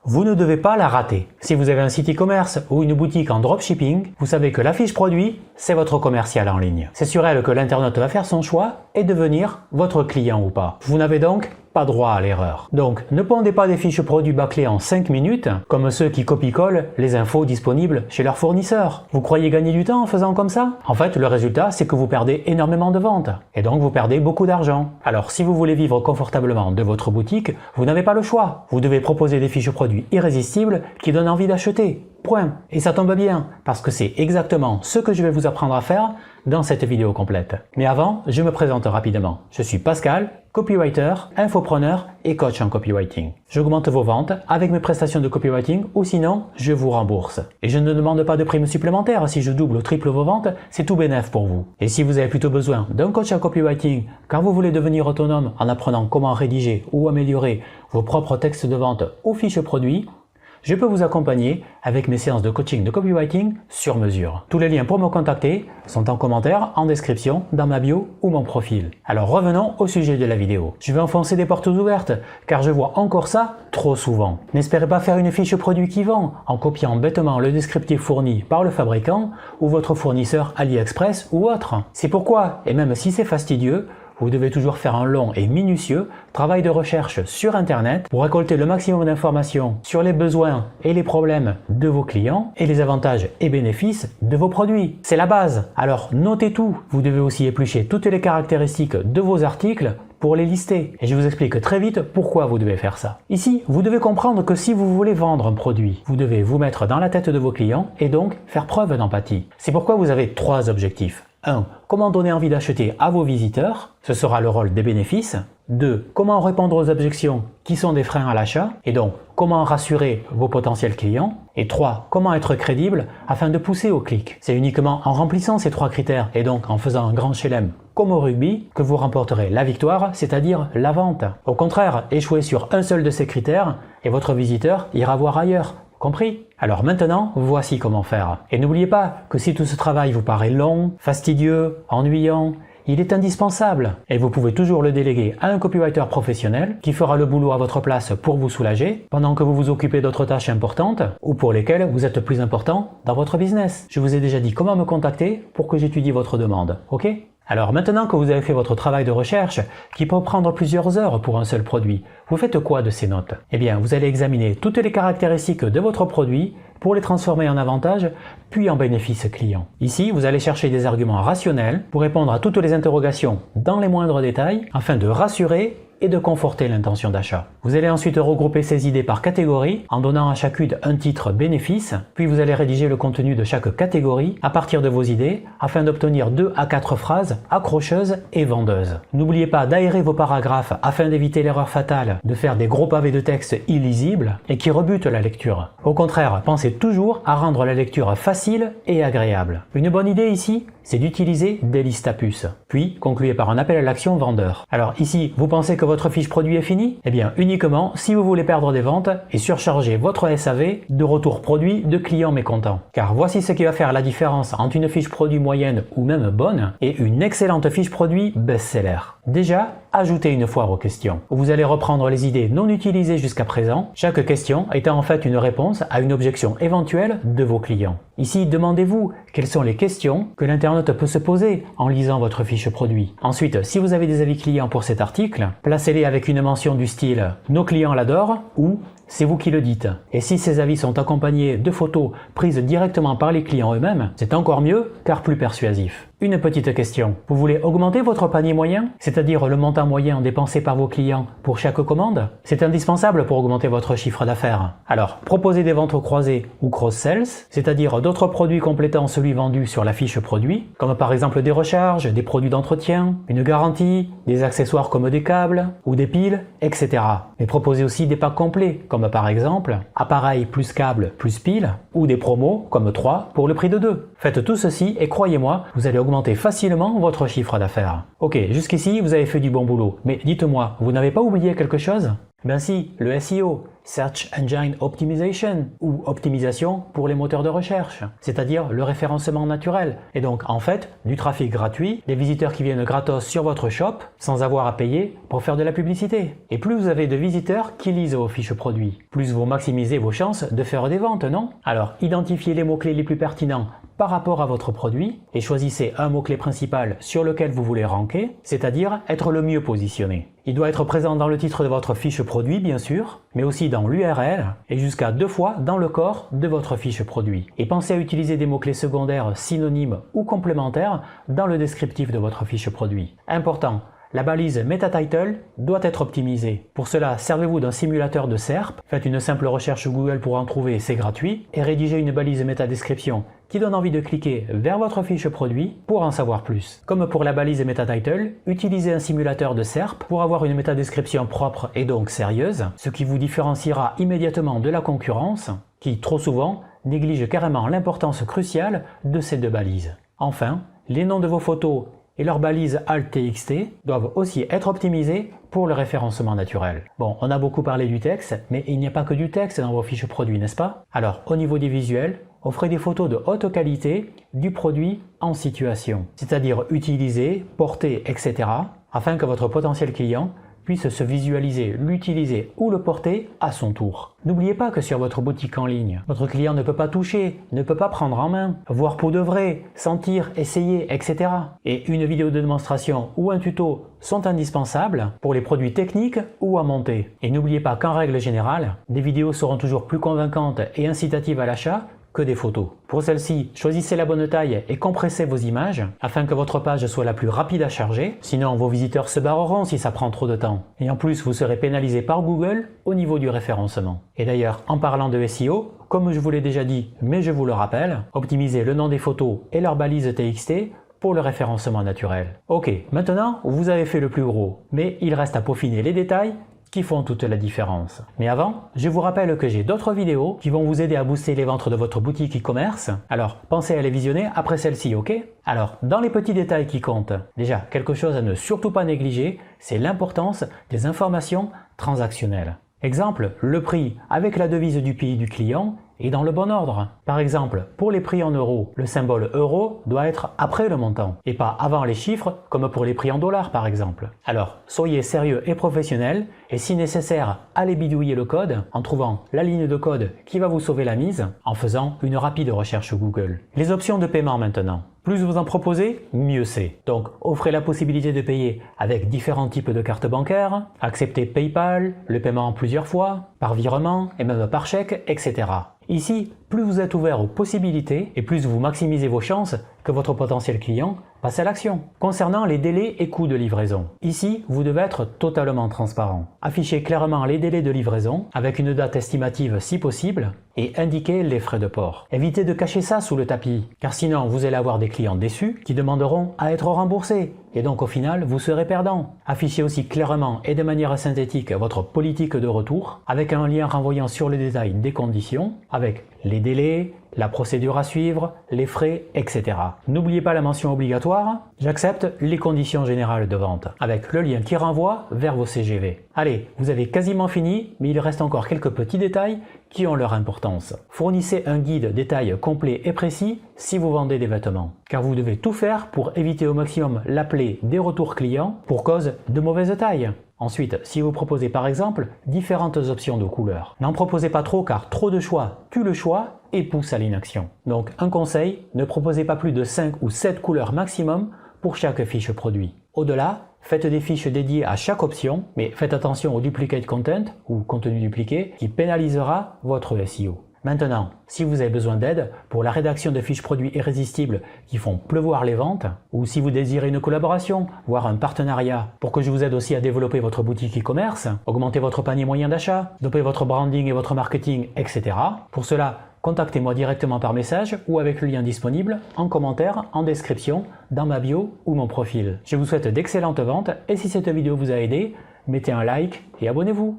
Vous ne devez pas la rater. Si vous avez un site e-commerce ou une boutique en dropshipping, vous savez que la fiche produit, c'est votre commercial en ligne. C'est sur elle que l'internaute va faire son choix et devenir votre client ou pas. Vous n'avez donc pas droit à l'erreur. Donc, ne pondez pas des fiches produits bâclées en 5 minutes, comme ceux qui copie-collent les infos disponibles chez leurs fournisseurs. Vous croyez gagner du temps en faisant comme ça? En fait, le résultat, c'est que vous perdez énormément de ventes, et donc vous perdez beaucoup d'argent. Alors, si vous voulez vivre confortablement de votre boutique, vous n'avez pas le choix. Vous devez proposer des fiches produits irrésistibles qui donnent envie d'acheter. Point. Et ça tombe bien, parce que c'est exactement ce que je vais vous apprendre à faire dans cette vidéo complète. Mais avant, je me présente rapidement. Je suis Pascal, copywriter, infopreneur et coach en copywriting. J'augmente vos ventes avec mes prestations de copywriting ou sinon, je vous rembourse. Et je ne demande pas de prime supplémentaire. Si je double ou triple vos ventes, c'est tout bénef pour vous. Et si vous avez plutôt besoin d'un coach en copywriting car vous voulez devenir autonome en apprenant comment rédiger ou améliorer vos propres textes de vente ou fiches produits, je peux vous accompagner avec mes séances de coaching de copywriting sur mesure. Tous les liens pour me contacter sont en commentaire, en description, dans ma bio ou mon profil. Alors revenons au sujet de la vidéo. Je vais enfoncer des portes ouvertes car je vois encore ça trop souvent. N'espérez pas faire une fiche produit qui vend en copiant bêtement le descriptif fourni par le fabricant ou votre fournisseur AliExpress ou autre. C'est pourquoi, et même si c'est fastidieux, vous devez toujours faire un long et minutieux travail de recherche sur Internet pour récolter le maximum d'informations sur les besoins et les problèmes de vos clients et les avantages et bénéfices de vos produits. C'est la base. Alors notez tout. Vous devez aussi éplucher toutes les caractéristiques de vos articles pour les lister. Et je vous explique très vite pourquoi vous devez faire ça. Ici, vous devez comprendre que si vous voulez vendre un produit, vous devez vous mettre dans la tête de vos clients et donc faire preuve d'empathie. C'est pourquoi vous avez 3 objectifs. 1. Comment donner envie d'acheter à vos visiteurs? Ce sera le rôle des bénéfices. 2. Comment répondre aux objections qui sont des freins à l'achat? Et donc, comment rassurer vos potentiels clients? Et 3. Comment être crédible afin de pousser au clic? C'est uniquement en remplissant ces 3 critères et donc en faisant un grand chelem comme au rugby que vous remporterez la victoire, c'est-à-dire la vente. Au contraire, échouez sur un seul de ces critères et votre visiteur ira voir ailleurs. Compris? Alors maintenant, voici comment faire. Et n'oubliez pas que si tout ce travail vous paraît long, fastidieux, ennuyant, il est indispensable et vous pouvez toujours le déléguer à un copywriter professionnel qui fera le boulot à votre place pour vous soulager pendant que vous vous occupez d'autres tâches importantes ou pour lesquelles vous êtes plus important dans votre business. Je vous ai déjà dit comment me contacter pour que j'étudie votre demande, ok? Alors maintenant que vous avez fait votre travail de recherche, qui peut prendre plusieurs heures pour un seul produit, vous faites quoi de ces notes? Eh bien, vous allez examiner toutes les caractéristiques de votre produit pour les transformer en avantages, puis en bénéfices clients. Ici, vous allez chercher des arguments rationnels pour répondre à toutes les interrogations dans les moindres détails, afin de rassurer et de conforter l'intention d'achat. Vous allez ensuite regrouper ces idées par catégorie en donnant à chacune un titre bénéfice, puis vous allez rédiger le contenu de chaque catégorie à partir de vos idées afin d'obtenir 2 à 4 phrases accrocheuses et vendeuses. N'oubliez pas d'aérer vos paragraphes afin d'éviter l'erreur fatale de faire des gros pavés de texte illisibles et qui rebutent la lecture. Au contraire, pensez toujours à rendre la lecture facile et agréable. Une bonne idée ici, c'est d'utiliser des listes à puces. Puis, concluez par un appel à l'action vendeur. Alors ici, vous pensez que votre fiche produit est finie? Eh bien, uniquement si vous voulez perdre des ventes et surcharger votre SAV de retours produits de clients mécontents. Car voici ce qui va faire la différence entre une fiche produit moyenne ou même bonne et une excellente fiche produit best-seller. Déjà, ajoutez une foire aux questions. Vous allez reprendre les idées non utilisées jusqu'à présent, chaque question étant en fait une réponse à une objection éventuelle de vos clients. Ici, demandez-vous quelles sont les questions que l'internaute peut se poser en lisant votre fiche produit. Ensuite, si vous avez des avis clients pour cet article, placez-les avec une mention du style « Nos clients l'adorent » ou « C'est vous qui le dites ». Et si ces avis sont accompagnés de photos prises directement par les clients eux-mêmes, c'est encore mieux car plus persuasif. Une petite question. Vous voulez augmenter votre panier moyen, c'est-à-dire le montant moyen dépensé par vos clients pour chaque commande? C'est indispensable pour augmenter votre chiffre d'affaires. Alors, proposez des ventes croisées ou cross-sells, c'est-à-dire d'autres produits complétant celui vendu sur la fiche produit, comme par exemple des recharges, des produits d'entretien, une garantie, des accessoires comme des câbles ou des piles, etc. Mais proposez aussi des packs complets, comme par exemple appareil plus câble plus pile, ou des promos comme 3 pour le prix de 2. Faites tout ceci et croyez-moi, vous allez augmenter augmenter facilement votre chiffre d'affaires. Ok, jusqu'ici vous avez fait du bon boulot, mais dites-moi, vous n'avez pas oublié quelque chose? Ben si, le SEO, Search Engine Optimization, ou optimisation pour les moteurs de recherche, c'est-à-dire le référencement naturel. Et donc en fait, du trafic gratuit, des visiteurs qui viennent gratos sur votre shop, sans avoir à payer pour faire de la publicité. Et plus vous avez de visiteurs qui lisent vos fiches produits, plus vous maximisez vos chances de faire des ventes, non? Alors identifiez les mots-clés les plus pertinents par rapport à votre produit et choisissez un mot-clé principal sur lequel vous voulez ranker, c'est-à-dire être le mieux positionné. Il doit être présent dans le titre de votre fiche produit bien sûr, mais aussi dans l'URL et jusqu'à 2 fois dans le corps de votre fiche produit. Et pensez à utiliser des mots-clés secondaires synonymes ou complémentaires dans le descriptif de votre fiche produit. Important, la balise MetaTitle doit être optimisée. Pour cela, servez-vous d'un simulateur de SERP, faites une simple recherche Google pour en trouver, c'est gratuit, et rédigez une balise métadescription qui donne envie de cliquer vers votre fiche produit pour en savoir plus. Comme pour la balise MetaTitle, utilisez un simulateur de SERP pour avoir une métadescription propre et donc sérieuse, ce qui vous différenciera immédiatement de la concurrence, qui trop souvent néglige carrément l'importance cruciale de ces deux balises. Enfin, les noms de vos photos et leurs balises alt.txt doivent aussi être optimisées pour le référencement naturel. Bon, on a beaucoup parlé du texte, mais il n'y a pas que du texte dans vos fiches produits, n'est-ce pas? Alors, au niveau des visuels, offrez des photos de haute qualité du produit en situation, c'est-à-dire utiliser, porter, etc., afin que votre potentiel client puisse se visualiser, l'utiliser ou le porter à son tour. N'oubliez pas que sur votre boutique en ligne, votre client ne peut pas toucher, ne peut pas prendre en main, voir pour de vrai, sentir, essayer, etc. Et une vidéo de démonstration ou un tuto sont indispensables pour les produits techniques ou à monter. Et n'oubliez pas qu'en règle générale, des vidéos seront toujours plus convaincantes et incitatives à l'achat que des photos. Pour celle-ci, choisissez la bonne taille et compressez vos images afin que votre page soit la plus rapide à charger, sinon vos visiteurs se barreront si ça prend trop de temps. Et en plus, vous serez pénalisé par Google au niveau du référencement. Et d'ailleurs, en parlant de SEO, comme je vous l'ai déjà dit, mais je vous le rappelle, optimisez le nom des photos et leur balise TXT pour le référencement naturel. Ok, maintenant, vous avez fait le plus gros, mais il reste à peaufiner les détails qui font toute la différence. Mais avant, je vous rappelle que j'ai d'autres vidéos qui vont vous aider à booster les ventes de votre boutique e-commerce. Alors, pensez à les visionner après celle-ci, ok? Alors, dans les petits détails qui comptent, déjà, quelque chose à ne surtout pas négliger, c'est l'importance des informations transactionnelles. Exemple, le prix avec la devise du pays du client et dans le bon ordre. Par exemple, pour les prix en euros, le symbole euro doit être après le montant et pas avant les chiffres comme pour les prix en dollars par exemple. Alors, soyez sérieux et professionnel et si nécessaire, allez bidouiller le code en trouvant la ligne de code qui va vous sauver la mise en faisant une rapide recherche Google. Les options de paiement maintenant. Plus vous en proposez, mieux c'est. Donc, offrez la possibilité de payer avec différents types de cartes bancaires, acceptez PayPal, le paiement en plusieurs fois, par virement et même par chèque, etc. Ici, plus vous êtes ouvert aux possibilités et plus vous maximisez vos chances que votre potentiel client passe à l'action. Concernant les délais et coûts de livraison, ici, vous devez être totalement transparent. Affichez clairement les délais de livraison avec une date estimative si possible et indiquez les frais de port. Évitez de cacher ça sous le tapis, car sinon vous allez avoir des clients déçus qui demanderont à être remboursés et donc au final vous serez perdant. Affichez aussi clairement et de manière synthétique votre politique de retour avec un lien renvoyant sur le détail des conditions avec les délais, la procédure à suivre, les frais, etc. N'oubliez pas la mention obligatoire, j'accepte les conditions générales de vente, avec le lien qui renvoie vers vos CGV. Allez, vous avez quasiment fini, mais il reste encore quelques petits détails qui ont leur importance. Fournissez un guide détail complet et précis si vous vendez des vêtements, car vous devez tout faire pour éviter au maximum l'appelé des retours clients pour cause de mauvaise taille. Ensuite, si vous proposez par exemple différentes options de couleurs, n'en proposez pas trop car trop de choix tue le choix et pousse à l'inaction. Donc un conseil, ne proposez pas plus de 5 ou 7 couleurs maximum pour chaque fiche produit. Au-delà, faites des fiches dédiées à chaque option, mais faites attention au duplicate content ou contenu dupliqué qui pénalisera votre SEO. Maintenant, si vous avez besoin d'aide pour la rédaction de fiches produits irrésistibles qui font pleuvoir les ventes, ou si vous désirez une collaboration, voire un partenariat pour que je vous aide aussi à développer votre boutique e-commerce, augmenter votre panier moyen d'achat, doper votre branding et votre marketing, etc. Pour cela, contactez-moi directement par message ou avec le lien disponible en commentaire, en description, dans ma bio ou mon profil. Je vous souhaite d'excellentes ventes et si cette vidéo vous a aidé, mettez un like et abonnez-vous.